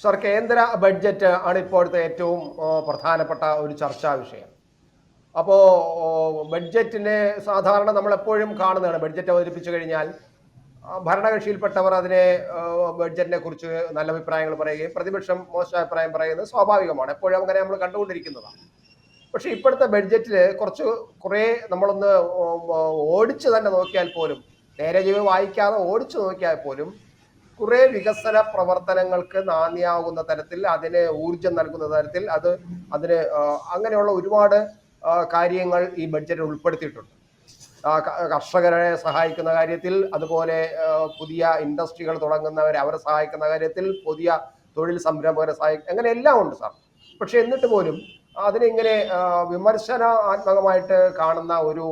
Sir, കേന്ദ്ര budget ആണ് ഇപ്പോഴത്തെ ഏറ്റവും പ്രധാനപ്പെട്ട ഒരു ചർച്ചാ വിഷയം. അപ്പോൾ ബഡ്ജറ്റിനെ സാധാരണ നമ്മളെപ്പോഴും കാണുന്നതാണ്, ബഡ്ജറ്റ് അവതരിപ്പിച്ചു കഴിഞ്ഞാൽ ഭരണകക്ഷിയിൽപ്പെട്ടവർ അതിനെ ബഡ്ജറ്റിനെ കുറിച്ച് നല്ല അഭിപ്രായങ്ങൾ പറയുകയും പ്രതിപക്ഷം മോശം അഭിപ്രായം പറയുന്നത് സ്വാഭാവികമാണ്. എപ്പോഴും അങ്ങനെ നമ്മൾ കണ്ടുകൊണ്ടിരിക്കുന്നതാണ്. പക്ഷെ ഇപ്പോഴത്തെ ബഡ്ജറ്റിൽ കുറേ നമ്മളൊന്ന് ഓടിച്ച് തന്നെ നോക്കിയാൽ പോലും, നേരെ ജീവി വായിക്കാതെ ഓടിച്ചു നോക്കിയാൽ പോലും കുറെ വികസന പ്രവർത്തനങ്ങൾക്ക് നാന്ദിയാകുന്ന തരത്തിൽ, അതിന് ഊർജം നൽകുന്ന തരത്തിൽ, അതിന് അങ്ങനെയുള്ള ഒരുപാട് കാര്യങ്ങൾ ഈ ബഡ്ജറ്റിൽ ഉൾപ്പെടുത്തിയിട്ടുണ്ട്. കർഷകരെ സഹായിക്കുന്ന കാര്യത്തിൽ, അതുപോലെ പുതിയ ഇൻഡസ്ട്രികൾ തുടങ്ങുന്നവരെ അവരെ സഹായിക്കുന്ന കാര്യത്തിൽ, പുതിയ തൊഴിൽ സംരംഭകരെ സഹായിക്കും, അങ്ങനെ എല്ലാം ഉണ്ട് സാർ. പക്ഷെ എന്നിട്ട് പോലും അതിനിങ്ങനെ വിമർശനാത്മകമായിട്ട് കാണുന്ന ഒരു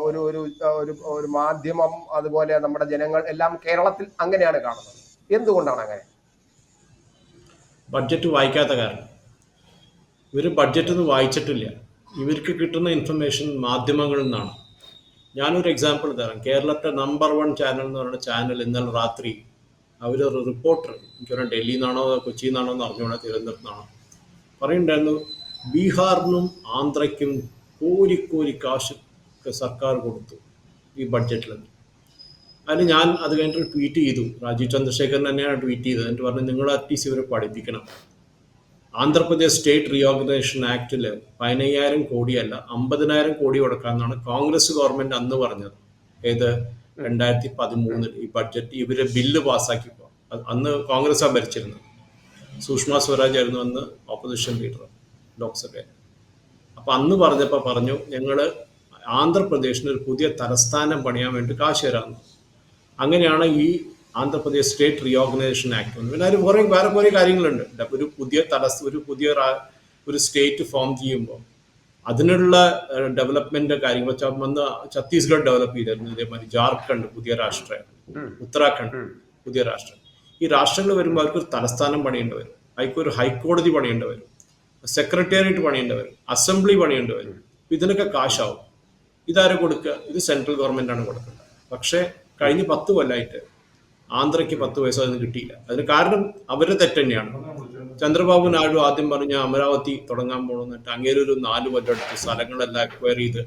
ഒരു ഒരു ഒരു ഒരു മാധ്യമം, അതുപോലെ നമ്മുടെ ജനങ്ങൾ എല്ലാം കേരളത്തിൽ അങ്ങനെയാണ് കാണുന്നത്. എന്തുകൊണ്ടാണ് അങ്ങനെ? ബഡ്ജറ്റ് വായിക്കാത്ത കാരണം. ഇവർ ബഡ്ജറ്റൊന്നും വായിച്ചിട്ടില്ല. ഇവർക്ക് കിട്ടുന്ന ഇൻഫർമേഷൻ മാധ്യമങ്ങളിൽ നിന്നാണ്. ഞാനൊരു എക്സാമ്പിൾ തരാം. കേരളത്തെ നമ്പർ 1 ചാനൽ എന്ന് പറയുന്ന ചാനൽ ഇന്നലെ രാത്രി അവരൊരു റിപ്പോർട്ടർ, എനിക്കൊരു ഡൽഹിയിൽ നിന്നാണോ കൊച്ചിയിൽ നിന്നാണോ എന്ന് അറിഞ്ഞുകൂടാ, തിരുവനന്തപുരത്ത് നിന്നാണോ, പറയുന്നുണ്ടായിരുന്നു ബീഹാറിനും ആന്ധ്രയ്ക്കും കോരി കാശ് സർക്കാർ കൊടുത്തു ഈ ബഡ്ജറ്റിൽ. അതിന് ഞാൻ അത് കഴിഞ്ഞിട്ട് ട്വീറ്റ് ചെയ്തു. രാജീവ് ചന്ദ്രശേഖരൻ തന്നെയാണ് ട്വീറ്റ് ചെയ്തത്. എന്നിട്ട് പറഞ്ഞു, നിങ്ങൾ അറ്റ്ലീസ്റ്റ് ഇവരെ പഠിപ്പിക്കണം. ആന്ധ്രാപ്രദേശ് സ്റ്റേറ്റ് റീഓർഗനൈസേഷൻ ആക്ടിൽ 15,000 കോടിയല്ല 50,000 കോടി കൊടുക്കാമെന്നാണ് കോൺഗ്രസ് ഗവൺമെന്റ് അന്ന് പറഞ്ഞത്. ഏത് 2013 ഈ ബഡ്ജറ്റ് ഇവര് ബില്ല് പാസ്സാക്കിയപ്പോൾ. അന്ന് കോൺഗ്രസ് ഭരിച്ചിരുന്നത്. സുഷമ സ്വരാജ് ആയിരുന്നു അന്ന് ഓപ്പോസിഷൻ ലീഡർ ലോക്സഭയിൽ. അപ്പൊ അന്ന് പറഞ്ഞു, ഞങ്ങള് ആന്ധ്രാപ്രദേശിന് ഒരു പുതിയ തലസ്ഥാനം പണിയാൻ വേണ്ടി കാശ് തരാമെന്ന്. അങ്ങനെയാണ് ഈ ആന്ധ്രാപ്രദേശ് സ്റ്റേറ്റ് റീഓർഗനൈസേഷൻ ആക്ട്. പിന്നെ അതിൽ വേറെ കുറേ കാര്യങ്ങളുണ്ട്. ഒരു പുതിയ സ്റ്റേറ്റ് ഫോം ചെയ്യുമ്പോൾ അതിനുള്ള ഡെവലപ്മെന്റ് കാര്യങ്ങൾ വന്ന് ഛത്തീസ്ഗഡ് ഡെവലപ്പ് ചെയ്തിരുന്നു. ഇതേമാതിരി ജാർഖണ്ഡ് പുതിയ രാഷ്ട്രം, ഉത്തരാഖണ്ഡ് പുതിയ രാഷ്ട്രം. ഈ രാഷ്ട്രങ്ങൾ വരുമ്പോൾ അവർക്കൊരു തലസ്ഥാനം പണിയേണ്ടി വരും, അവർക്കൊരു ഹൈക്കോടതി പണിയേണ്ടി വരും, സെക്രട്ടേറിയറ്റ് പണിയേണ്ടി വരും, അസംബ്ലി പണിയേണ്ടി വരും. ഇതിനൊക്കെ കാശാവും. ഇതാരും കൊടുക്കുക? ഇത് സെൻട്രൽ ഗവൺമെന്റ് ആണ് കൊടുക്കുന്നത്. പക്ഷേ കഴിഞ്ഞ 10 കൊല്ലമായിട്ട് ആന്ധ്രയ്ക്ക് 10 പൈസ അതിന് കിട്ടിയില്ല. അതിന് കാരണം അവരുടെ തെറ്റ് തന്നെയാണ്. ചന്ദ്രബാബു നായിഡു ആദ്യം പറഞ്ഞ അമരാവതി തുടങ്ങാൻ പോകുന്നിട്ട് അങ്ങേര് ഒരു 4 കൊല്ലം എടുത്ത് സ്ഥലങ്ങളെല്ലാം അക്വയർ ചെയ്ത്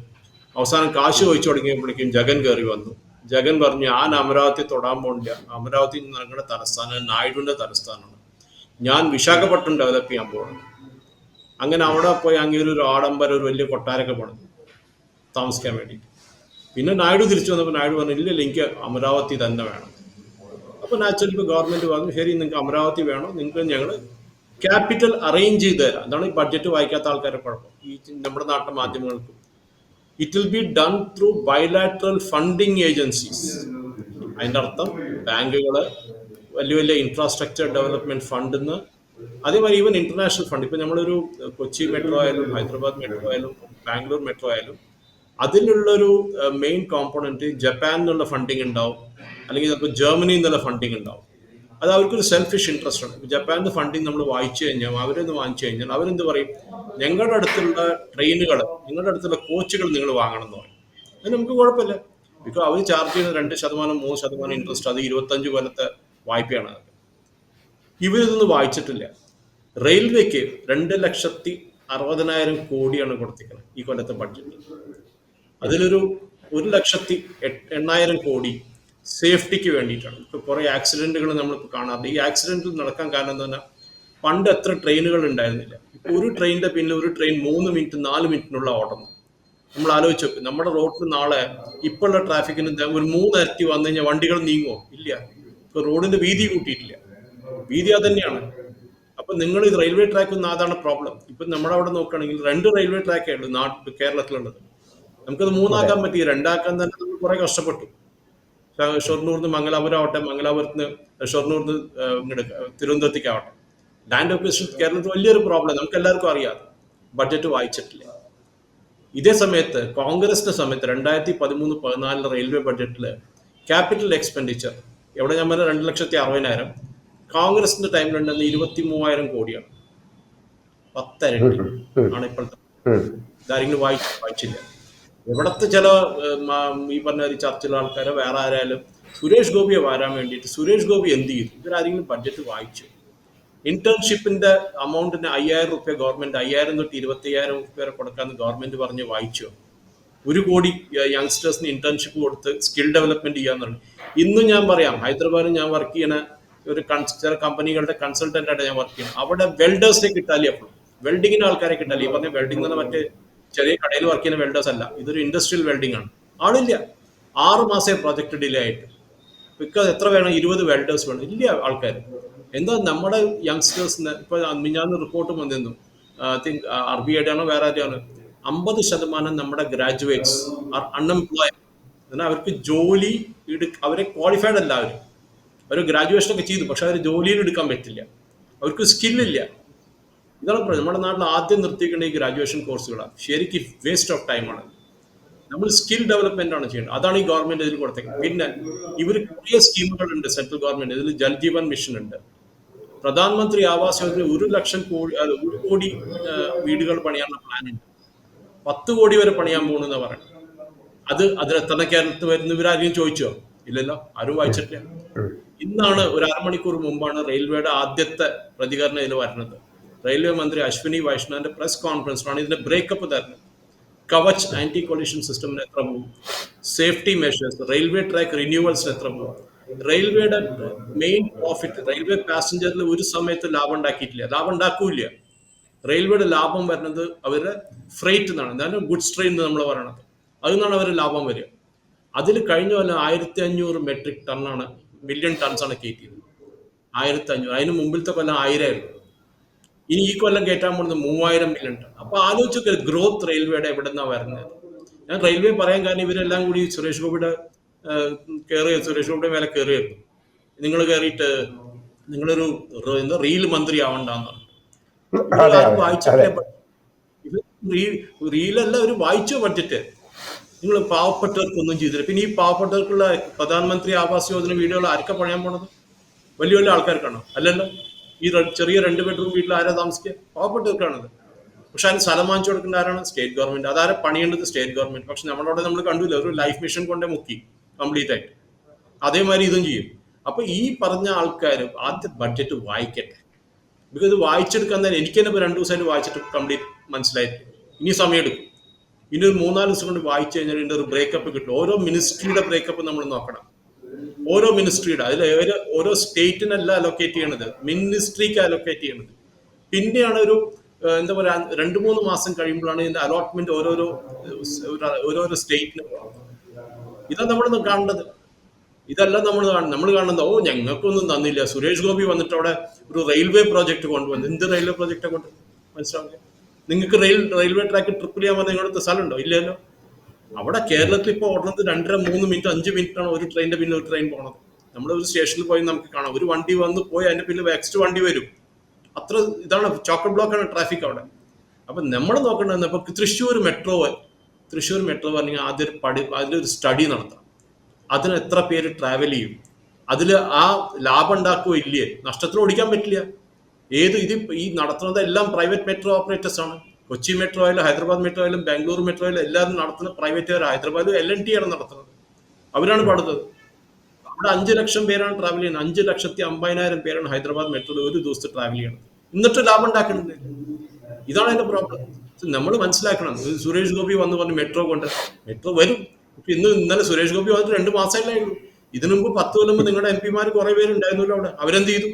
അവസാനം കാശ് ചോദിച്ചു തുടങ്ങിയപ്പോഴേക്കും ജഗൻ കയറി വന്നു. ജഗൻ പറഞ്ഞു, ഞാൻ അമരാവതി തൊടാൻ പോണില്ല, അമരാവതി ഞങ്ങളുടെ തലസ്ഥാനം നായിഡുവിന്റെ തലസ്ഥാനമാണ്, ഞാൻ വിശാഖപട്ടണം ഡെവലപ്പ് ചെയ്യാൻ പോകുന്നു. അങ്ങനെ അവിടെ പോയി അങ്ങേര് ഒരു ആഡംബരം ഒരു വലിയ കൊട്ടാരൊക്കെ പണിതു താമസിക്കാൻ വേണ്ടി. പിന്നെ നായിഡു തിരിച്ചു വന്നപ്പോൾ നായിഡു പറഞ്ഞു, ഇല്ലല്ല എനിക്ക് അമരാവതി തന്നെ വേണം. അപ്പോൾ നാച്ചുറലി ഇപ്പോൾ ഗവൺമെന്റ് പറഞ്ഞു, ശരി നിങ്ങൾക്ക് അമരാവതി വേണം, നിങ്ങൾക്ക് ഞങ്ങൾ ക്യാപിറ്റൽ അറേഞ്ച് ചെയ്ത് തരാം. അതാണ് ഈ ബഡ്ജറ്റ് വായിക്കാത്ത ആൾക്കാരെ കുഴപ്പം, ഈ നമ്മുടെ നാട്ടിലെ മാധ്യമങ്ങൾക്കും. It will be done through bilateral funding agencies. അതിൻ്റെ അർത്ഥം ബാങ്കുകള്, വലിയ ഇൻഫ്രാസ്ട്രക്ചർ ഡെവലപ്മെന്റ് ഫണ്ടിന്ന്, അതേമാതിരി ഈവൻ ഇന്റർനാഷണൽ ഫണ്ട്. ഇപ്പൊ നമ്മളൊരു കൊച്ചി മെട്രോ ആയാലും ഹൈദരാബാദ് മെട്രോ ആയാലും ബാംഗ്ലൂർ മെട്രോ ആയാലും അതിലുള്ളൊരു മെയിൻ കോമ്പോണന്റ് ജപ്പാൻ എന്നുള്ള ഫണ്ടിങ് ഉണ്ടാവും, അല്ലെങ്കിൽ ചിലപ്പോൾ ജർമ്മനിയിൽ നിന്നുള്ള ഫണ്ടിങ് ഉണ്ടാവും. അത് അവർക്കൊരു സെൽഫിഷ് ഇൻട്രസ്റ്റ് ആണ്. ജപ്പാന്റെ ഫണ്ടിങ് നമ്മൾ വായിച്ചു കഴിഞ്ഞാൽ, അവരൊന്ന് വാങ്ങിച്ചു കഴിഞ്ഞാൽ അവരെന്ത് പറയും, ഞങ്ങളുടെ അടുത്തുള്ള ട്രെയിനുകൾ, നിങ്ങളുടെ അടുത്തുള്ള കോച്ചുകൾ നിങ്ങൾ വാങ്ങണം എന്ന് പറയും. അത് നമുക്ക് കുഴപ്പമില്ല. ബിക്കോസ് അവർ ചാർജ് ചെയ്യുന്ന 2%, 3% ഇൻട്രസ്റ്റ്. അത് 25 കൊല്ലത്തെ വായ്പയാണ്. അത് ഇവരിതൊന്നും വായിച്ചിട്ടില്ല. റെയിൽവേക്ക് 2,60,000 കോടിയാണ് കൊടുത്തിരിക്കുന്നത് ഈ കൊല്ലത്തെ ബഡ്ജറ്റ്. അതിലൊരു 1,08,000 കോടി സേഫ്റ്റിക്ക് വേണ്ടിയിട്ടാണ്. ഇപ്പൊ കുറെ ആക്സിഡന്റുകൾ നമ്മളിപ്പോൾ കാണാറുണ്ട്. ഈ ആക്സിഡന്റ് നടക്കാൻ കാരണം എന്താ പറഞ്ഞാൽ, പണ്ട് എത്ര ട്രെയിനുകൾ ഉണ്ടായിരുന്നില്ല. ഇപ്പൊ ഒരു ട്രെയിനിന്റെ പിന്നിൽ ഒരു ട്രെയിൻ 3 മിനിറ്റ് 4 മിനിറ്റിനുള്ള ഓടുന്നു. നമ്മൾ ആലോചിച്ച് നോക്കും, നമ്മുടെ റോഡിൽ നാളെ ഇപ്പോഴുള്ള ട്രാഫിക്കിന് ഒരു 3 ഇരട്ടി വന്നു കഴിഞ്ഞാൽ വണ്ടികൾ നീങ്ങുമോ? ഇല്ല. ഇപ്പൊ റോഡിന്റെ വീതി കൂട്ടിയിട്ടില്ല. വീതി അത് തന്നെയാണ്. അപ്പൊ നിങ്ങൾ ഇത് റെയിൽവേ ട്രാക്ക് ഒന്നും, അതാണ് പ്രോബ്ലം. ഇപ്പൊ നമ്മുടെ അവിടെ നോക്കുകയാണെങ്കിൽ 2 റെയിൽവേ ട്രാക്കേ ഉള്ളൂ കേരളത്തിലുള്ളത്. നമുക്കത് 3 പറ്റി. 2 തന്നെ നമ്മൾ കുറെ കഷ്ടപ്പെട്ടു. ഷൊർണൂർന്ന് മംഗലാപുരം ആവട്ടെ, മംഗലാപുരത്തിന് ഷൊർണൂർന്ന് ഇങ്ങോട്ട് തിരുവനന്തപുരത്തേക്കാവട്ടെ, ലാൻഡ് അക്വിസിഷൻ കേരളത്തിൽ വലിയൊരു പ്രോബ്ലം. നമുക്ക് എല്ലാവർക്കും അറിയാം. ബഡ്ജറ്റ് വായിച്ചിട്ടില്ല. ഇതേ സമയത്ത് കോൺഗ്രസിന്റെ സമയത്ത് 2013-14 റെയിൽവേ ബഡ്ജറ്റില് ക്യാപിറ്റൽ എക്സ്പെൻഡിച്ചർ എവിടെ ഞാൻ പറഞ്ഞ 2,60,000, കോൺഗ്രസിന്റെ ടൈമിലുണ്ടെന്ന് 23,000 കോടിയാണ്. 10 ഇരട്ടി ആണ് ഇപ്പോഴത്തെ. ഇതാരെങ്കിലും വായിച്ചില്ല. ഇവിടത്തെ ചില ഈ പറഞ്ഞ ചർച്ചിലുള്ള ആൾക്കാരെ, വേറെ ആരായാലും സുരേഷ് ഗോപിയെ വരാൻ വേണ്ടിയിട്ട് സുരേഷ് ഗോപി എന്ത് ചെയ്തു? ഇവരാരെങ്കിലും ബഡ്ജറ്റ് വായിച്ചു? ഇന്റേൺഷിപ്പിന്റെ അമൗണ്ടിന് 5,000 റുപ്യ ഗവൺമെന്റ് 5,000 തൊട്ട് 25,000 റുപ്യ വരെ കൊടുക്കാന്ന് ഗവൺമെന്റ് പറഞ്ഞ് വായിച്ചോ? 1 കോടി യങ്സ്റ്റേഴ്സിന് ഇന്റേൺഷിപ്പ് കൊടുത്ത് സ്കിൽ ഡെവലപ്മെന്റ് ചെയ്യാന്നുണ്ട്. ഇന്നും ഞാൻ പറയാം, ഹൈദരാബാദിൽ ഞാൻ വർക്ക് ചെയ്യണ ഒരു ചില കമ്പനികളുടെ കൺസൾട്ടന്റ് ആയിട്ട് ഞാൻ വർക്ക് ചെയ്യണം. അവിടെ വെൽഡേഴ്സിനെ കിട്ടാലേ അപ്പോൾ വെൽഡിങ്ങിന് ആൾക്കാരെ കിട്ടാലേ. ഈ പറഞ്ഞ വെൽഡിംഗ് എന്ന് മറ്റേ ചെറിയ കടയിൽ വർക്ക് ചെയ്യുന്ന വെൽഡേഴ്സ് അല്ല, ഇതൊരു ഇൻഡസ്ട്രിയൽ വെൽഡിംഗ് ആണ്. ആളില്ല. 6 മാസമേ പ്രോജക്ട് ഡിലേ ആയിട്ട്. ബിക്കോസ് എത്ര വേണം? 20 വെൽഡേഴ്സ് വേണം. ഇല്ല ആൾക്കാർ. എന്താ നമ്മുടെ യങ്സ്റ്റേഴ്സിന് ഇപ്പൊ ഞാൻ റിപ്പോർട്ട് വന്നിരുന്നു, ഐ തിങ്ക് RBIയുടെ ആണോ വേറെ ആരെയാണ്, 50% നമ്മുടെ ഗ്രാജുവേറ്റ്സ് ആർ അൺഎംപ്ലോയ്ഡ്. എന്നാൽ അവർക്ക് ജോലി അവരെ ക്വാളിഫൈഡ് അല്ല. അവർ ഗ്രാജുവേഷൻ ഒക്കെ ചെയ്തു, പക്ഷെ അവർ ജോലിയിൽ എടുക്കാൻ പറ്റില്ല, അവർക്ക് സ്കില്ലില്ല. ഇതാണ് പറയുന്നത്. നമ്മുടെ നാട്ടിൽ ആദ്യം നിർത്തിക്കേണ്ട ഈ ഗ്രാജുവേഷൻ കോഴ്സുകളാണ്. ശരിക്കും വേസ്റ്റ് ഓഫ് ടൈമാണ്. നമ്മൾ സ്കിൽ ഡെവലപ്മെന്റ് ആണ് ചെയ്യേണ്ടത്. അതാണ് ഈ ഗവൺമെന്റ് ഇതിൽ കൊടുത്തേക്കുന്നത്. പിന്നെ ഇവർ കുറേ സ്കീമുകളുണ്ട് സെൻട്രൽ ഗവൺമെന്റ്. ഇതിൽ ജൽജീവൻ മിഷൻ ഉണ്ട്, പ്രധാനമന്ത്രി ആവാസ് യോജന 1 ലക്ഷം കോടി 1 കോടി വീടുകൾ പണിയാനുള്ള പ്ലാൻ ഉണ്ട്. 10 കോടി വരെ പണിയാൻ പോകുന്ന പറയുന്നത്. അതിൽ എത്ര കേരളത്തിൽ വരുന്നവരാരെയും ചോദിച്ചോ? ഇല്ലല്ലോ, ആരും വായിച്ചിട്ടില്ല. ഇന്നാണ് ഒരു 1/2 മണിക്കൂർ മുമ്പാണ് റെയിൽവേയുടെ ആദ്യത്തെ പ്രതികരണം ഇതിൽ വരുന്നത്. റെയിൽവേ മന്ത്രി അശ്വിനി വൈഷ്ണവിന്റെ പ്രസ് കോൺഫറൻസിലാണ് ഇതിന്റെ ബ്രേക്കപ്പ് തരുന്നത്. കവച് ആന്റി കൊളിഷൻ സിസ്റ്റമിന് എത്ര പോകും, സേഫ്റ്റി മെഷേഴ്സ്, റെയിൽവേ ട്രാക്ക് റിന്യൂവൽസിന് എത്ര പോകും, റെയിൽവേയുടെ മെയിൻ പ്രോഫിറ്റ്. റെയിൽവേ പാസഞ്ചറിൽ ഒരു സമയത്ത് ലാഭം ഉണ്ടാക്കിയിട്ടില്ല, ലാഭം ഉണ്ടാക്കൂല. റെയിൽവേയുടെ ലാഭം വരുന്നത് അവരുടെ ഫ്രൈറ്റ് എന്നാണ്, എന്നാലും ഗുഡ്സ് ട്രെയിൻ എന്ന് നമ്മൾ പറയണത്. അതിൽ നിന്നാണ് അവരുടെ ലാഭം വരിക. അതിൽ കഴിഞ്ഞ കൊല്ലം 1,500 മെട്രിക് ടണ്ണാണ്, മില്യൺ ടൺസ് ആണ് കയറ്റിയത്. 1,500. അതിന് മുമ്പിലത്തെ കൊല്ലം 1000 ആയിരുന്നു. ഇനി ഈ കൊല്ലം കയറ്റാൻ പോകുന്നത് 3,000 മില്യൺ ടൺ. അപ്പൊ ആലോചിച്ച് ഗ്രോത്ത് റെയിൽവേയുടെ എവിടെ നിന്നാണ് വരുന്നത്. ഞാൻ റെയിൽവേ പറയാൻ കാരണം ഇവരെല്ലാം കൂടി സുരേഷ് ഗോപിയുടെ മേലെ കയറിയായിരുന്നു. നിങ്ങൾ കയറിയിട്ട് നിങ്ങളൊരു റീൽ മന്ത്രി ആവണ്ടെന്നാണ്. വായിച്ചിട്ടില്ല. റീലല്ല, ഒരു വായിച്ചോ ബഡ്ജറ്റ്. നിങ്ങൾ പാവപ്പെട്ടവർക്കൊന്നും ചെയ്തില്ല. പിന്നെ ഈ പാവപ്പെട്ടവർക്കുള്ള പ്രധാനമന്ത്രി ആവാസ് യോജന വീടുകൾ ആർക്കാ പണിയാൻ പോണത്? വലിയ വലിയ ആൾക്കാർക്കാണോ? അല്ലല്ലോ. ഈ ചെറിയ 2 ബെഡ്റൂം വീട്ടിൽ ആരാ താമസിക്കുക? പാവപ്പെട്ടവർക്കാണത്. പക്ഷെ അതിന് സ്ഥലം വാങ്ങിച്ചു കൊടുക്കേണ്ട ആരാണ്? State government. അതാരെ പണിയേണ്ടത്? State government. പക്ഷെ നമ്മളവിടെ നമ്മൾ കണ്ടില്ല, ഒരു ലൈഫ് മിഷൻ കൊണ്ടേ മുക്കി കംപ്ലീറ്റ് ആയിട്ട്. അതേമാതിരി ഇതും ചെയ്യും. അപ്പൊ ഈ പറഞ്ഞ ആൾക്കാർ ആദ്യം ബഡ്ജറ്റ് വായിക്കട്ടെ. ബിക്കോസ് ഇത് വായിച്ചെടുക്കാൻ തന്നെ എനിക്ക് തന്നെ ഇപ്പോൾ 2 ദിവസമായിട്ട് വായിച്ചിട്ട് കംപ്ലീറ്റ് മനസ്സിലായിട്ട് ഇനി സമയം എടുക്കും. ഇനി ഒരു 3-4 ദിവസം കൊണ്ട് വായിച്ചു കഴിഞ്ഞാൽ ഇതിന്റെ ഒരു ബ്രേക്കപ്പ് കിട്ടും. ഓരോ മിനിസ്ട്രിയുടെ ബ്രേക്കപ്പ് നമ്മൾ നോക്കണം. ഓരോ മിനിസ്ട്രിയുടെ അതിൽ ഓരോ സ്റ്റേറ്റിനല്ല അലോക്കേറ്റ് ചെയ്യണത്, മിനിസ്ട്രിക്ക് അലോക്കേറ്റ് ചെയ്യണത്. പിന്നെയാണ് ഒരു എന്താ പറയാ 2-3 മാസം കഴിയുമ്പോഴാണ് ഇതിന്റെ അലോട്ട്മെന്റ് ഓരോരോ സ്റ്റേറ്റിന്. ഇതാണ് നമ്മൾ കാണേണ്ടത്. ഇതല്ല നമ്മൾ കാണുന്നത്. ഓ, ഞങ്ങൾക്കൊന്നും തന്നില്ല, സുരേഷ് ഗോപി വന്നിട്ട് അവിടെ ഒരു റെയിൽവേ പ്രോജക്ട് കൊണ്ടുവന്നു. എന്ത് റെയിൽവേ പ്രോജക്റ്റാണ് കൊണ്ട് മനസ്സിലാവില്ല. നിങ്ങൾക്ക് റെയിൽവേ ട്രാക്ക് ട്രിപ്പിൾ ചെയ്യാൻ വന്ന നിങ്ങളുടെ സ്ഥലമുണ്ടോ? ഇല്ലല്ലോ. അവിടെ കേരളത്തിൽ ഇപ്പോൾ ഓടുന്നത് 2.5-3 മിനിറ്റ് 5 മിനിറ്റാണ് ഒരു ട്രെയിനിന്റെ പിന്നെ ഒരു ട്രെയിൻ പോണത്. നമ്മുടെ ഒരു സ്റ്റേഷനിൽ പോയി നമുക്ക് കാണാം, ഒരു വണ്ടി വന്ന് പോയി അതിന്റെ പിന്നെ നെക്സ്റ്റ് വണ്ടി വരും. അത്ര ഇതാണ്, ചോക്കർ ബ്ലോക്കാണ് ട്രാഫിക് അവിടെ. അപ്പൊ നമ്മൾ നോക്കേണ്ടത് ഇപ്പൊ തൃശ്ശൂർ മെട്രോ പറഞ്ഞാൽ അതിലൊരു സ്റ്റഡി നടത്താം. അതിന് എത്ര പേര് ട്രാവൽ ചെയ്യും, അതിൽ ആ ലാഭം ഉണ്ടാക്കുകയോ ഇല്ലേ, നഷ്ടത്തിന് ഓടിക്കാൻ പറ്റില്ല. ഈ നടത്തുന്നത് എല്ലാം പ്രൈവറ്റ് മെട്രോ ഓപ്പറേറ്റേഴ്സ് ആണ്. കൊച്ചി മെട്രോ ആയാലും ഹൈദരാബാദ് മെട്രോ ആയാലും ബാംഗ്ലൂർ മെട്രോ ആയാലും എല്ലാവരും നടത്തുന്ന പ്രൈവറ്റുകാർ. ഹൈദരാബാദ് LNT ആണ് നടത്തുന്നത്, അവരാണ് പാടുന്നത്. അവിടെ 5 ലക്ഷം പേരാണ് ട്രാവൽ ചെയ്യുന്നത്. 5,50,000 പേരാണ് ഹൈദരാബാദ് മെട്രോയിൽ ഒരു ദിവസത്തെ ട്രാവൽ ചെയ്യണം. എന്നിട്ട് ലാഭം ഉണ്ടാക്കുന്നുണ്ട്. ഇതാണ് അതിന്റെ പ്രോബ്ലം. നമ്മൾ മനസ്സിലാക്കണം. സുരേഷ് ഗോപി വന്ന് പറഞ്ഞ് മെട്രോ വരും. ഇന്നലെ സുരേഷ് ഗോപി വന്നിട്ട് 2 മാസമല്ലേ ഉള്ളൂ. ഇതിനു മുമ്പ് 10 കൊല്ലം മുമ്പ് നിങ്ങളുടെ MP കുറെ പേരുണ്ടായിരുന്നല്ലോ അവിടെ. അവരെന്ത് ചെയ്തു?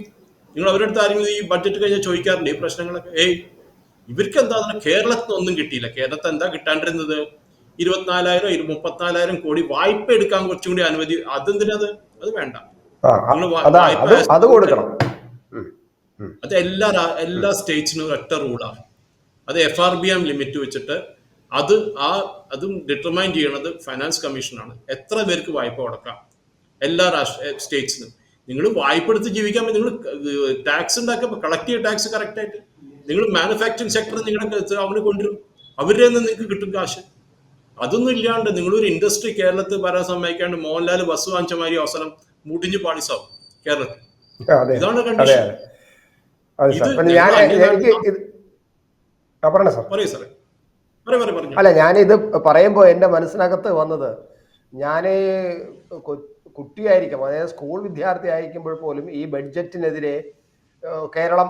നിങ്ങൾ അവരുടെ അടുത്ത് ആരെങ്കിലും ഈ ബഡ്ജറ്റ് കഴിഞ്ഞാൽ ചോദിക്കാറുണ്ട് ഈ പ്രശ്നങ്ങളൊക്കെ? ഇവർക്ക് എന്താ കേരളത്തിൽ ഒന്നും കിട്ടിയില്ല. കേരളത്തിൽ എന്താ കിട്ടാണ്ടിരുന്നത്? 24,000-34,000 കോടി വായ്പ എടുക്കാൻ കുറച്ചും കൂടി അനുമതി. അതെന്തിനത്? അത് വേണ്ട. അത് കൊടുക്കണം. അത് എല്ലാ സ്റ്റേറ്റ്സിനും ഒറ്റ റൂളാണ്. അത് FRBM ലിമിറ്റ് വെച്ചിട്ട് അതും ഡിറ്റർമൈൻ ചെയ്യണത് ഫൈനാൻസ് കമ്മീഷനാണ്. എത്ര പേർക്ക് വായ്പ കൊടുക്കാം എല്ലാ സ്റ്റേറ്റ്സിനും. നിങ്ങൾ വായ്പ എടുത്ത് ജീവിക്കാൻ നിങ്ങൾ ടാക്സ് ഉണ്ടാക്കുക, കളക്ട് ചെയ്യുക ടാക്സ് കറക്റ്റ് ആയിട്ട്. നിങ്ങൾ മാനുഫാക്ചറിങ് സെക്ടർ നിങ്ങളുടെ അവന് കൊണ്ടുവരും, അവരുടെ നിന്ന് നിങ്ങൾക്ക് കിട്ടും കാശ്. അതൊന്നും ഇല്ലാണ്ട് നിങ്ങളൊരു ഇൻഡസ്ട്രി കേരളത്തിൽ വരാൻ സമ്മതിക്കാണ്ട് മോഹൻലാൽ ബസ് വാങ്ങിച്ച മാതിരി അവസരം മുടിഞ്ഞ് പാളിസാവും കേരളത്തിൽ. ഇതാണ് കണ്ടീഷൻ. അല്ല, ഞാനിത് പറയുമ്പോൾ എൻ്റെ മനസ്സിനകത്ത് വന്നത്, ഞാൻ കുട്ടിയായിരിക്കും, അതായത് സ്കൂൾ വിദ്യാർത്ഥി ആയിരിക്കുമ്പോൾ പോലും ഈ ബഡ്ജറ്റിനെതിരെ കേരളം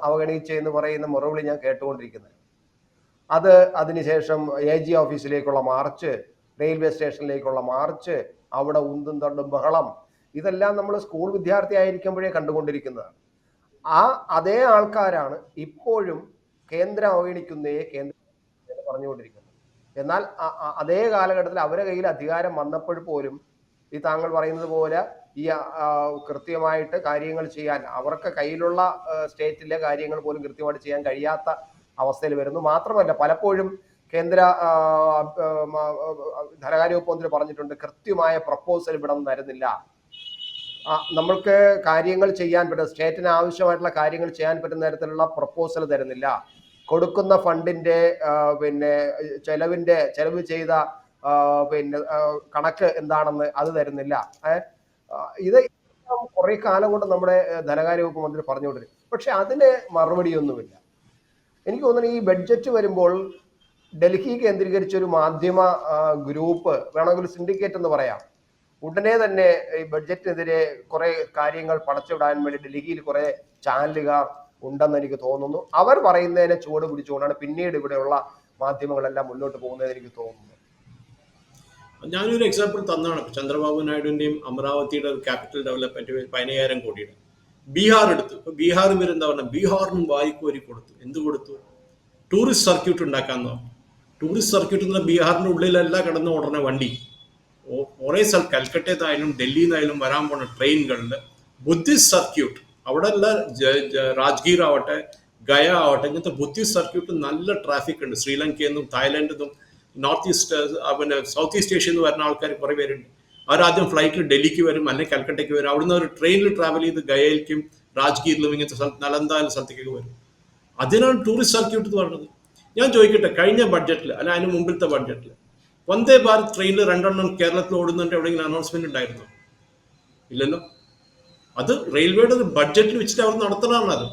അവഗണിച്ച് എന്ന് പറയുന്ന മുറവിളി ഞാൻ കേട്ടുകൊണ്ടിരിക്കുന്നത്. അതിനുശേഷം AG ഓഫീസിലേക്കുള്ള മാർച്ച്, റെയിൽവേ സ്റ്റേഷനിലേക്കുള്ള മാർച്ച്, അവിടെ ഉന്തും തണ്ടും ബഹളം, ഇതെല്ലാം നമ്മൾ സ്കൂൾ വിദ്യാർത്ഥി ആയിരിക്കുമ്പോഴേ കണ്ടുകൊണ്ടിരിക്കുന്നതാണ്. അതേ ആൾക്കാരാണ് ഇപ്പോഴും കേന്ദ്രം അവഗണിക്കുന്നേ കേന്ദ്രം പറഞ്ഞുകൊണ്ടിരിക്കുന്നത്. എന്നാൽ അതേ കാലഘട്ടത്തിൽ അവരുടെ കയ്യിൽ അധികാരം വന്നപ്പോൾ പോലും ഈ താങ്കൾ പറയുന്നത് പോലെ ഈ കൃത്യമായിട്ട് കാര്യങ്ങൾ ചെയ്യാൻ അവർക്ക് കയ്യിലുള്ള സ്റ്റേറ്റിലെ കാര്യങ്ങൾ പോലും കൃത്യമായിട്ട് ചെയ്യാൻ കഴിയാത്ത അവസ്ഥയിൽ വരുന്നു. മാത്രമല്ല പലപ്പോഴും കേന്ദ്ര ധനകാര്യ വകുപ്പ് മന്ത്രി പറഞ്ഞിട്ടുണ്ട്, കൃത്യമായ പ്രപ്പോസൽ ഇവിടെ നിന്ന് തരുന്നില്ല, നമ്മൾക്ക് കാര്യങ്ങൾ ചെയ്യാൻ പറ്റുന്ന സ്റ്റേറ്റിന് ആവശ്യമായിട്ടുള്ള കാര്യങ്ങൾ ചെയ്യാൻ പറ്റുന്ന തരത്തിലുള്ള പ്രപ്പോസൽ തരുന്നില്ല, കൊടുക്കുന്ന ഫണ്ടിന്റെ ചെലവ് ചെയ്ത കണക്ക് എന്താണെന്ന് അത് തരുന്നില്ല. ഇത് കുറെ കാലം കൊണ്ട് നമ്മുടെ ധനകാര്യ വകുപ്പ് മന്ത്രി പറഞ്ഞുകൊണ്ടിരിക്കും. പക്ഷെ അതിന് മറുപടിയൊന്നുമില്ല. എനിക്ക് തോന്നുന്നു ഈ ബഡ്ജറ്റ് വരുമ്പോൾ ഡൽഹി കേന്ദ്രീകരിച്ച ഒരു മാധ്യമ ഗ്രൂപ്പ്, വേണമെങ്കിൽ സിൻഡിക്കേറ്റ് എന്ന് പറയാം, ഉടനെ തന്നെ ഈ ബഡ്ജറ്റിനെതിരെ കുറെ കാര്യങ്ങൾ പടച്ചുവിടാൻ വേണ്ടി ഡൽഹിയിൽ കുറെ ചാനലുകാർ ഉണ്ടെന്ന് എനിക്ക് തോന്നുന്നു. അവർ പറയുന്നതിനെ ചുവട് പിടിച്ചുകൊണ്ടാണ് പിന്നീട് ഇവിടെയുള്ള മാധ്യമങ്ങളെല്ലാം മുന്നോട്ട് പോകുന്നതെന്ന് എനിക്ക് തോന്നുന്നു. ഞാനൊരു എക്സാമ്പിൾ തന്നാണ്. ചന്ദ്രബാബു നായിഡുവിന്റെയും അമരാവതിയുടെ ക്യാപിറ്റൽ ഡെവലപ്മെന്റ് 15,000 കോടിയുടെ ബീഹാർ എടുത്തു. ഇപ്പൊ ബീഹാർ ഇവരെന്താ പറഞ്ഞ, ബീഹാറിനും വായ്പ കൊടുത്തു. എന്ത് കൊടുത്തു? ടൂറിസ്റ്റ് സർക്യൂട്ട് ഉണ്ടാക്കാന്ന് പറഞ്ഞു. ടൂറിസ്റ്റ് സർക്യൂട്ട് എന്ന ബീഹാറിന്റെ ഉള്ളിലല്ല കിടന്ന് ഓടുന്ന വണ്ടി. കുറേ സ്ഥലം കൽക്കട്ടയിൽ നിന്നായാലും ഡൽഹിയിൽ നിന്നായാലും വരാൻ പോണ ട്രെയിനുകളിൽ ബുദ്ധിസ്റ്റ് സർക്യൂട്ട്, അവിടെ അല്ല, രാജ്ഗീർ ആവട്ടെ, ഗയ ആവട്ടെ, ഇങ്ങനത്തെ ബുദ്ധിസ്റ്റ് സർക്യൂട്ട് നല്ല ട്രാഫിക് ഉണ്ട്. ശ്രീലങ്കയിൽ നിന്നും തായ്ലാൻഡിൽ നിന്നും നോർത്ത് ഈസ്റ്റ് സൗത്ത് ഈസ്റ്റ് ഏഷ്യയിൽ നിന്ന് വരുന്ന ആൾക്കാർ കുറേ പേരുണ്ട്. അവരാദ്യം ഫ്ലൈറ്റിൽ ഡൽഹിക്ക് വരും, അല്ലെങ്കിൽ കൽക്കട്ടയ്ക്ക് വരും. അവിടുന്ന് ഒരു ട്രെയിനിൽ ട്രാവൽ ചെയ്ത് ഗയയിലേക്കും രാജ്ഗീറിലും ഇങ്ങനത്തെ നലന്ദ എന്ന സ്ഥലത്തേക്ക് വരും. അതിനാണ് ടൂറിസ്റ്റ് സർക്യൂട്ട് എന്ന് പറയുന്നത്. ഞാൻ ചോദിക്കട്ടെ, കഴിഞ്ഞ ബഡ്ജറ്റിൽ അല്ല അതിന് മുമ്പിലത്തെ ബഡ്ജറ്റിൽ വന്ദേ ഭാരത് ട്രെയിനിൽ 2 കേരളത്തിൽ ഓടുന്നുണ്ട് എവിടെയെങ്കിലും അനൗൺസ്മെന്റ് ഉണ്ടായിരുന്നോ? ഇല്ലല്ലോ. അത് റെയിൽവേയുടെ ഒരു ബഡ്ജറ്റിൽ വെച്ചിട്ട് അവർ നടത്തണമാണ്. അത്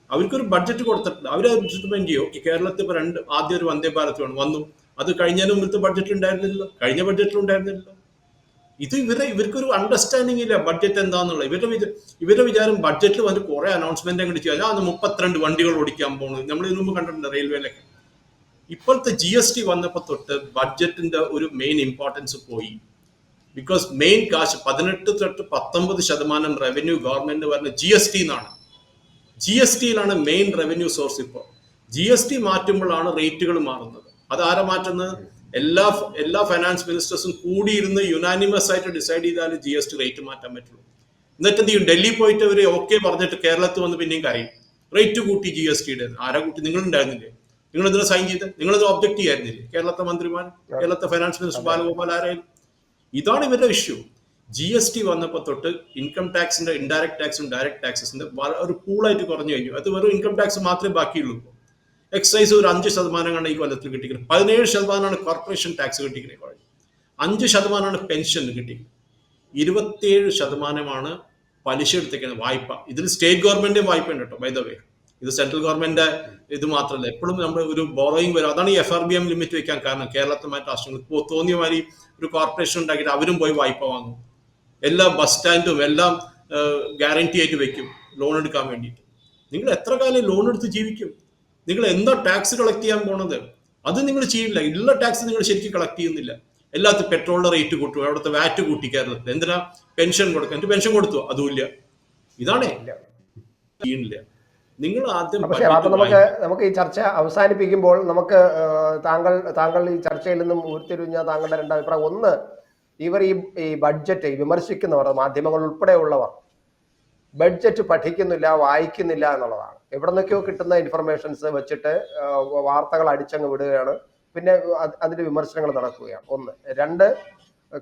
അവർക്കൊരു ബഡ്ജറ്റ് കൊടുത്തിട്ടില്ല. അവർ ഇംപ്ലിമെന്റ് ചെയ്യും. കേരളത്തിൽ ഇപ്പോൾ ആദ്യം ഒരു വന്ദേ ഭാരത് വന്നു. അത് കഴിഞ്ഞതിന് മുമ്പത്തെ ബഡ്ജറ്റിൽ ഉണ്ടായിരുന്നില്ലല്ലോ, കഴിഞ്ഞ ബഡ്ജറ്റിൽ ഉണ്ടായിരുന്നില്ലല്ലോ. ഇത് ഇവർക്കൊരു അണ്ടർസ്റ്റാൻഡിങ് ഇല്ല ബഡ്ജറ്റ് എന്താണെന്നുള്ള. ഇവരുടെ വിചാരം ബഡ്ജറ്റിൽ വന്ന് കുറെ അനൗൺസ്മെന്റ് അങ്ങോട്ട് ചെയ്യാം. അത് 32 വണ്ടികൾ ഓടിക്കാൻ പോകുന്നത് നമ്മൾ ഇതിനു മുമ്പ് കണ്ടിട്ടുണ്ട് റെയിൽവേയിലൊക്കെ. ഇപ്പോഴത്തെ GST വന്നപ്പോൾ തൊട്ട് ബഡ്ജറ്റിന്റെ ഒരു മെയിൻ ഇമ്പോർട്ടൻസ് പോയി. ബിക്കോസ് മെയിൻ കാശ് 18 തൊട്ട് 19% റവന്യൂ ഗവൺമെന്റ് വരുന്ന GST എന്നാണ്. GSTയിലാണ് മെയിൻ റവന്യൂ സോഴ്സ്. ഇപ്പോൾ GST മാറ്റുമ്പോഴാണ് റേറ്റുകൾ മാറുന്നത്. അത് ആരാ മാറ്റുന്നത്? എല്ലാ ഫൈനാൻസ് മിനിസ്റ്റേഴ്സും കൂടിയിരുന്ന് യുനാനിമസ് ആയിട്ട് ഡിസൈഡ് ചെയ്താൽ GST റേറ്റ് മാറ്റാൻ പറ്റുള്ളൂ. എന്നിട്ട് എന്ത് ചെയ്യും? ഡൽഹി പോയിട്ട് അവർ ഓക്കെ പറഞ്ഞിട്ട് കേരളത്തിൽ വന്ന് പിന്നെയും കരയും, റേറ്റ് കൂട്ടി GSTയുടെ. ആരാ കൂട്ടി? നിങ്ങളുണ്ടായിരുന്നില്ലേ? നിങ്ങൾ ഇതിനെ സൈൻ ചെയ്ത് നിങ്ങളിത് ഒബ്ജക്ട് ചെയ്യായിരുന്നില്ലേ? കേരളത്തെ മന്ത്രിമാർ, കേരളത്തെ ഫൈനാൻസ് മിനിസ്റ്റർ ബാലഗോപാൽ ആരായാലും. ഇതാണ് ഇവരുടെ ഇഷ്യൂ. GST വന്നപ്പോൾ തൊട്ട് ഇൻകം ടാക്സിന്റെ ഇൻഡയറക്ട് ടാക്സും ഡയറക്ട് ടാക്സസിന്റെ ഒരു പൂളായിട്ട് കുറഞ്ഞു കഴിഞ്ഞു. അത് വെറും ഇൻകം ടാക്സ് മാത്രമേ ബാക്കിയുള്ളൂ. എക്സൈസ് ഒരു 5% കണ്ട ഈ കൊല്ലത്തിൽ കിട്ടിക്കുന്നത്. 17% കോർപ്പറേഷൻ ടാക്സ് കിട്ടിക്കുന്നത്. 5% പെൻഷൻ കിട്ടിക്കുന്നത്. 27% പലിശ എടുത്തേക്കുന്നത്, വായ്പ. ഇതിൽ സ്റ്റേറ്റ് ഗവൺമെന്റിന്റെ വായ്പ ഉണ്ട് കേട്ടോ, ബൈ ദ വേ. ഇത് സെൻട്രൽ ഗവൺമെന്റ് ഇത് മാത്രമല്ല, എപ്പോഴും നമ്മൾ ഒരു ബോറോയിങ് വരും. അതാണ് ഈ FRBM ലിമിറ്റ് വെക്കാൻ കാരണം. കേരളത്തിൽ മറ്റു രാഷ്ട്രങ്ങൾ തോന്നിയ മാതിരി ഒരു കോർപ്പറേഷൻ ഉണ്ടാക്കിയിട്ട് അവരും പോയി വായ്പ വാങ്ങും. എല്ലാ ബസ് സ്റ്റാൻഡും എല്ലാം ഗ്യാരണ്ടി ആയിട്ട് വെക്കും ലോൺ എടുക്കാൻ വേണ്ടിയിട്ട്. നിങ്ങൾ എത്ര കാലം ലോൺ എടുത്ത് ജീവിക്കും? നിങ്ങൾ എന്താ ടാക്സ് കളക്ട് ചെയ്യാൻ പോണത്? അത് നിങ്ങൾ ചെയ്യില്ല. എല്ലാ ടാക്സ് നിങ്ങൾ ശരിക്കും കളക്ട് ചെയ്യുന്നില്ല. എല്ലാത്തും പെട്രോളിന്റെ റേറ്റ് കൂട്ടും, അവിടുത്തെ വാറ്റ് കൂട്ടി കേരളത്തിൽ. എന്തിനാ? പെൻഷൻ കൊടുക്കാൻ. എന്നിട്ട് പെൻഷൻ കൊടുത്തു, അതുമില്ല. ഇതാണേ ചെയ്യണില്ല. നിങ്ങൾ ആദ്യം നമുക്ക് ഈ ചർച്ച അവസാനിപ്പിക്കുമ്പോൾ നമുക്ക് താങ്കൾ ഈ ചർച്ചയിൽ നിന്നും ഉരുത്തിരിഞ്ഞ താങ്കളുടെ 2 അഭിപ്രായം. ഒന്ന്, ഇവർ ഈ ബഡ്ജറ്റ് വിമർശിക്കുന്നവർ, മാധ്യമങ്ങൾ ഉൾപ്പെടെയുള്ളവർ ബഡ്ജറ്റ് പഠിക്കുന്നില്ല, വായിക്കുന്നില്ല എന്നുള്ളതാണ്. എവിടെ നിന്നൊക്കെയോ കിട്ടുന്ന ഇൻഫർമേഷൻസ് വെച്ചിട്ട് വാർത്തകൾ അടിച്ചങ്ങ് വിടുകയാണ്. പിന്നെ അതിന്റെ വിമർശനങ്ങൾ നടക്കുകയാണ്. 1. 2,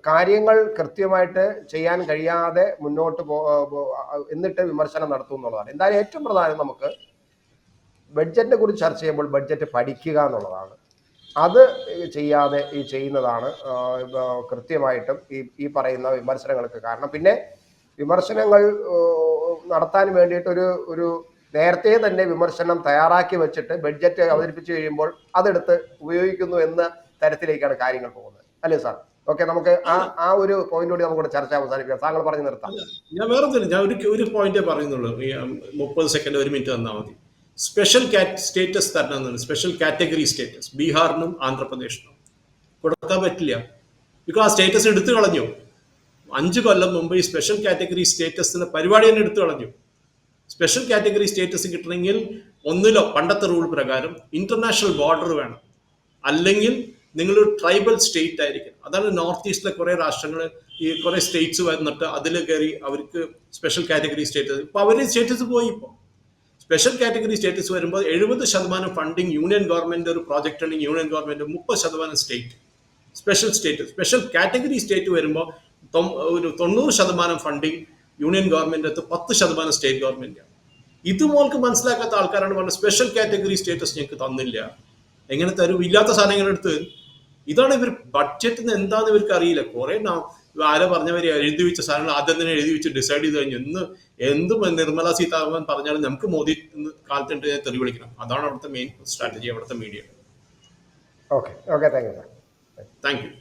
കാര്യങ്ങൾ കൃത്യമായിട്ട് ചെയ്യാൻ കഴിയാതെ മുന്നോട്ട് എന്നിട്ട് വിമർശനം നടത്തും എന്നുള്ളതാണ്. എന്തായാലും ഏറ്റവും പ്രധാനം നമുക്ക് ബഡ്ജറ്റിനെ കുറിച്ച് ചർച്ച ചെയ്യുമ്പോൾ ബഡ്ജറ്റ് പഠിക്കുക എന്നുള്ളതാണ്. അത് ചെയ്യാതെ ഈ ചെയ്യുന്നതാണ് കൃത്യമായിട്ടും ഈ പറയുന്ന വിമർശനങ്ങൾക്ക് കാരണം. പിന്നെ വിമർശനങ്ങൾ നടത്താൻ വേണ്ടിയിട്ട് ഒരു നേരത്തെ തന്നെ വിമർശനം തയ്യാറാക്കി വെച്ചിട്ട് ബഡ്ജറ്റ് അവതരിപ്പിച്ചു കഴിയുമ്പോൾ അതെടുത്ത് ഉപയോഗിക്കുന്നു എന്ന തരത്തിലേക്കാണ് കാര്യങ്ങൾ പോകുന്നത്. അല്ലേ സാർ? ഓക്കെ, നമുക്ക് ആ ഒരു പോയിന്റോട് നമുക്ക് ചർച്ച അവസാനിപ്പിക്കാം. താങ്കൾ പറഞ്ഞു നിർത്താം. ഞാൻ വേറെ ഞാൻ ഒരു പോയിന്റേ പറയുന്നുള്ളൂ. ഈ 30 സെക്കൻഡ് 1 മിനിറ്റ് തന്നാൽ മതി. സ്പെഷ്യൽ സ്റ്റേറ്റസ് തരണമെന്നാണ്, സ്പെഷ്യൽ കാറ്റഗറി സ്റ്റേറ്റസ് ബീഹാറിനും ആന്ധ്രാപ്രദേശിനും കൊടുക്കാൻ പറ്റില്ല. ബിക്കോസ് ആ സ്റ്റേറ്റസ് എടുത്തു കളഞ്ഞു. 5 കൊല്ലം മുമ്പ് ഈ സ്പെഷ്യൽ കാറ്റഗറി സ്റ്റേറ്റസിന്റെ പരിപാടി തന്നെ എടുത്തു കളഞ്ഞു. സ്പെഷ്യൽ കാറ്റഗറി സ്റ്റേറ്റസ് കിട്ടണമെങ്കിൽ ഒന്നിലോ പണ്ടത്തെ റൂൾ പ്രകാരം ഇന്റർനാഷണൽ ബോർഡർ വേണം, അല്ലെങ്കിൽ നിങ്ങളൊരു ട്രൈബൽ സ്റ്റേറ്റ് ആയിരിക്കും. അതാണ് നോർത്ത് ഈസ്റ്റിലെ കുറെ രാഷ്ട്രങ്ങൾ, ഈ കുറെ സ്റ്റേറ്റ്സ് വന്നിട്ട് അതിൽ കയറി അവർക്ക് സ്പെഷ്യൽ കാറ്റഗറി സ്റ്റേറ്റസ്. ഇപ്പൊ അവര് സ്റ്റേറ്റസ് പോയി. ഇപ്പോൾ സ്പെഷ്യൽ കാറ്റഗറി സ്റ്റേറ്റസ് വരുമ്പോൾ 70% ഫണ്ടിങ് യൂണിയൻ ഗവൺമെന്റ് ഒരു പ്രോജക്റ്റ് ഉണ്ടെങ്കിൽ union government, 30% state. Special status, special category state വരുമ്പോൾ ഒരു 90% funding union government, 10% state government. ഇത് മോൾക്ക് മനസ്സിലാക്കാത്ത ആൾക്കാരാണ് പറഞ്ഞത് സ്പെഷ്യൽ കാറ്റഗറി സ്റ്റേറ്റസ് ഞങ്ങൾക്ക് തന്നില്ല. എങ്ങനെ തരും? ഇല്ലാത്ത സാധനങ്ങളെടുത്ത്. ഇതാണ് ഇവർ ബഡ്ജറ്റ് എന്താന്ന് ഇവർക്ക് അറിയില്ല. കുറെ ആരോ പറഞ്ഞവർ എഴുതി വെച്ച സാധനങ്ങൾ ആദ്യം തന്നെ എഴുതി വെച്ച് ഡിസൈഡ് ചെയ്ത് കഴിഞ്ഞു. എന്തും നിർമ്മല സീതാരാമൻ പറഞ്ഞാലും നമുക്ക് മോദി കാലത്തുണ്ട് തെറി വിളിക്കണം. അതാണ് അവിടുത്തെ മെയിൻ സ്ട്രാറ്റജി, അവിടുത്തെ media. Okay, thank you. Thank you.